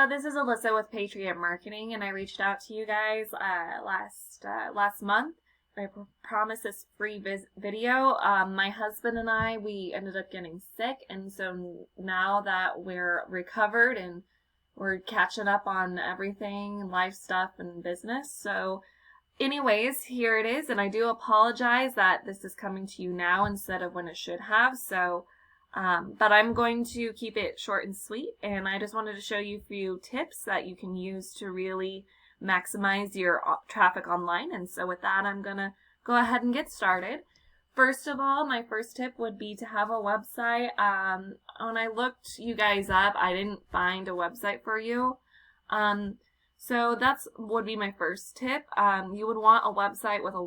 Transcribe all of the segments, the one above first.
Hello, this is Alyssa with Patriot Marketing, and I reached out to you guys last month. I promised this free video. My husband and I, we ended up getting sick, and so now that we're recovered and we're catching up on everything, life stuff and business. So anyways, here it is, and I do apologize that this is coming to you now instead of when it should have. But I'm going to keep it short and sweet, and I just wanted to show you a few tips that you can use to really maximize your traffic online. And so with that, I'm going to go ahead and get started. First of all, my first tip would be to have a website. When I looked you guys up, I didn't find a website for you. So that's would be my first tip. You would want a website with a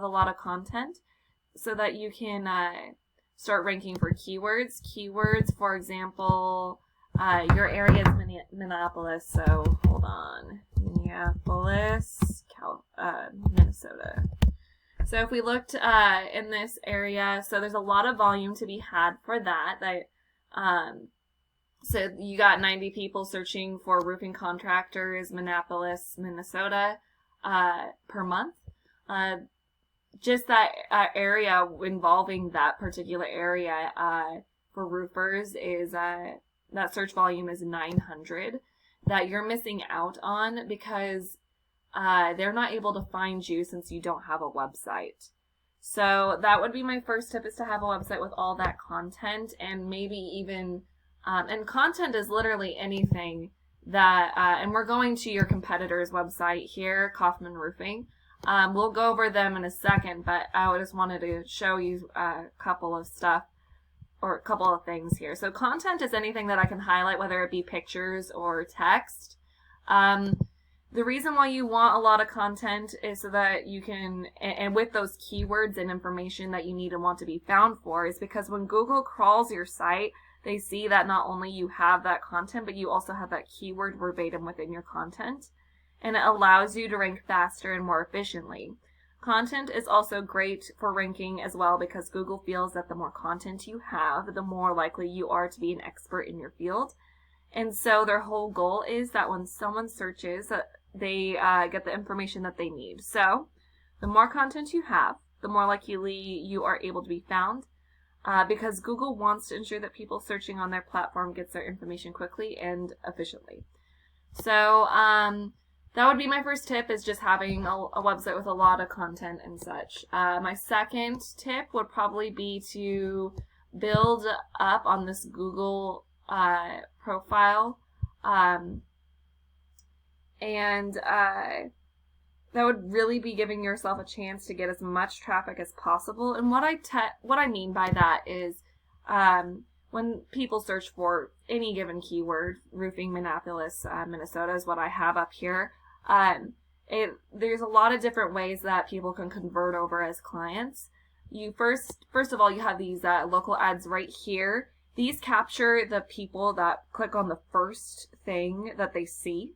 lot of content so that you can start ranking for keywords. Keywords, for example, your area is Minneapolis, so hold on, Minneapolis, Minnesota. So if we looked in this area, so there's a lot of volume to be had for that. So you got 90 people searching for roofing contractors, Minneapolis, Minnesota, per month. Just that area involving that particular area for roofers is that search volume is 900 that you're missing out on because they're not able to find you since you don't have a website. So that would be my first tip, is to have a website with all that content, and maybe even and content is literally anything that and we're going to your competitor's website here, Kaufman Roofing. We'll go over them in a second, but I just wanted to show you a couple of things here. So content is anything that I can highlight, whether it be pictures or text. The reason why you want a lot of content is so that you can, and with those keywords and information that you need and want to be found for, is because when Google crawls your site, they see that not only you have that content, but you also have that keyword verbatim within your content. And it allows you to rank faster and more efficiently. Content is also great for ranking as well because Google feels that the more content you have, the more likely you are to be an expert in your field. And so their whole goal is that when someone searches, they get the information that they need. So the more content you have, the more likely you are able to be found because Google wants to ensure that people searching on their platform gets their information quickly and efficiently. So that would be my first tip, is just having a website with a lot of content and such. My second tip would probably be to build up on this Google profile. That would really be giving yourself a chance to get as much traffic as possible. And what I mean by that is when people search for any given keyword, roofing Minneapolis, Minnesota is what I have up here. There's a lot of different ways that people can convert over as clients. You first of all, you have these local ads right here. These capture the people that click on the first thing that they see.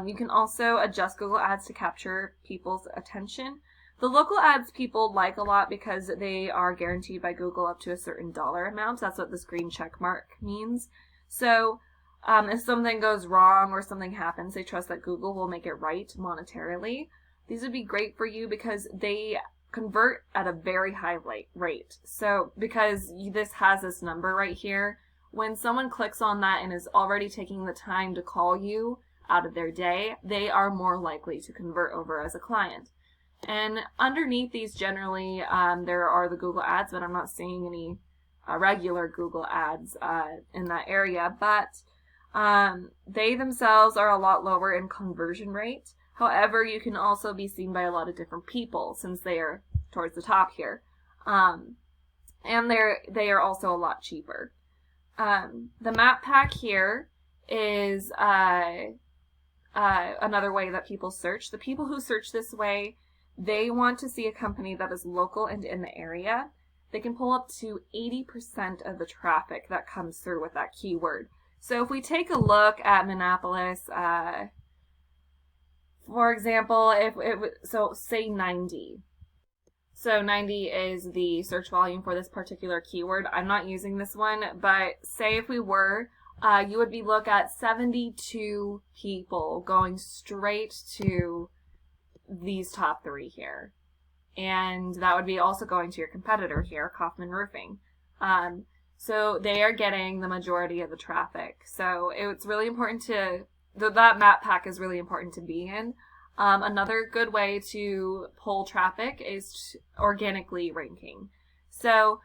You can also adjust Google Ads to capture people's attention. The local ads people like a lot because they are guaranteed by Google up to a certain dollar amount. That's what this green check mark means. So if something goes wrong or something happens, they trust that Google will make it right monetarily. These would be great for you because they convert at a very high rate. So because this has this number right here, when someone clicks on that and is already taking the time to call you out of their day, they are more likely to convert over as a client. And underneath these, generally, there are the Google ads, but I'm not seeing any regular Google ads in that area. But they themselves are a lot lower in conversion rate. However, you can also be seen by a lot of different people since they are towards the top here. And they are also a lot cheaper. The map pack here is another way that people search. The people who search this way, they want to see a company that is local and in the area. They can pull up to 80% of the traffic that comes through with that keyword. So if we take a look at Minneapolis, for example, say 90. So 90 is the search volume for this particular keyword. I'm not using this one, but say if we were, you would be look at 72 people going straight to these top 3 here. And that would be also going to your competitor here, Kaufman Roofing. So they are getting the majority of the traffic. So it's really important that map pack is really important to be in. Another good way to pull traffic is organically ranking. So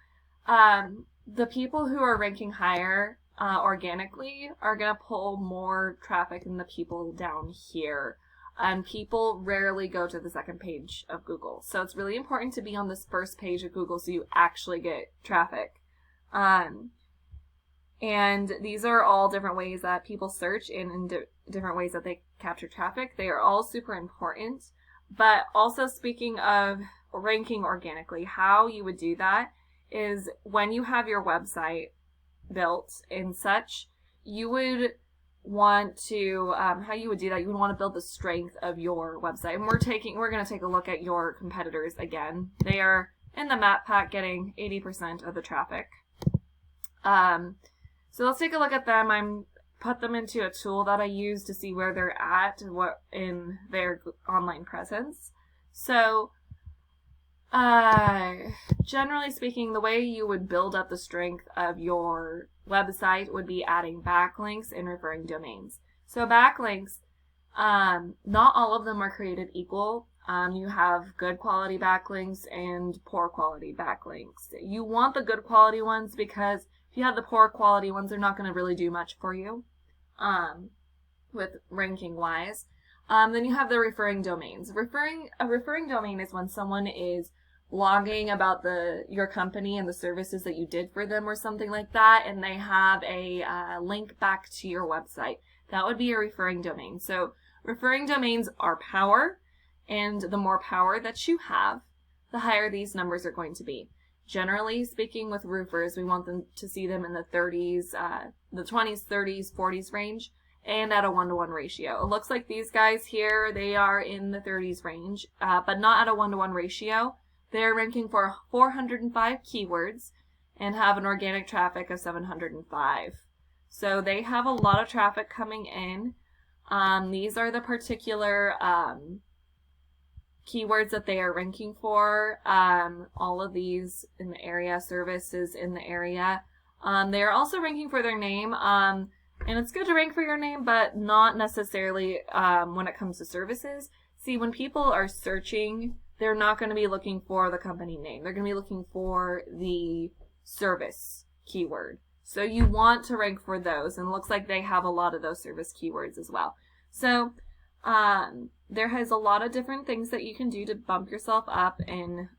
the people who are ranking higher organically are going to pull more traffic than the people down here. And people rarely go to the second page of Google. So it's really important to be on this first page of Google so you actually get traffic. And these are all different ways that people search and in different ways that they capture traffic. They are all super important. But also, speaking of ranking organically, how you would do that is when you have your website built and such, you would want to, how you would do that, you would want to build the strength of your website. And we're going to take a look at your competitors again. They are in the map pack getting 80% of the traffic. So let's take a look at them. I'm put them into a tool that I use to see where they're at and what in their online presence. So generally speaking, the way you would build up the strength of your website would be adding backlinks and referring domains. So backlinks, not all of them are created equal. You have good quality backlinks and poor quality backlinks. You want the good quality ones because if you have the poor quality ones, they're not going to really do much for you with ranking wise. Then you have the referring domains. A referring domain is when someone is blogging about your company and the services that you did for them or something like that, and they have a link back to your website. That would be a referring domain. So referring domains are power, and the more power that you have, the higher these numbers are going to be. Generally speaking, with roofers, we want them to see them in the 30s, the 20s, 30s, 40s range, and at a 1-to-1 ratio. It looks like these guys here, they are in the 30s range, but not at a 1-to-1 ratio. They're ranking for 405 keywords and have an organic traffic of 705. So they have a lot of traffic coming in. These are the particular keywords that they are ranking for. All of these in the area, services in the area. They are also ranking for their name. And it's good to rank for your name, but not necessarily when it comes to services. See, when people are searching, they're not going to be looking for the company name. They're going to be looking for the service keyword. So you want to rank for those, and it looks like they have a lot of those service keywords as well. So there is a lot of different things that you can do to bump yourself up in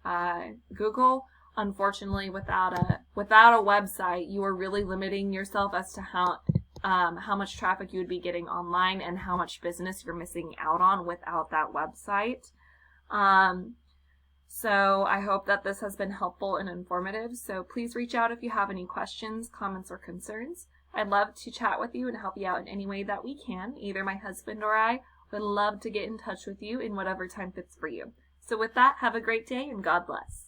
Google. Unfortunately, without a website, you are really limiting yourself as to how much traffic you would be getting online and how much business you're missing out on without that website. So I hope that this has been helpful and informative. So please reach out if you have any questions, comments, or concerns. I'd love to chat with you and help you out in any way that we can. Either my husband or I would love to get in touch with you in whatever time fits for you. So with that, have a great day and God bless.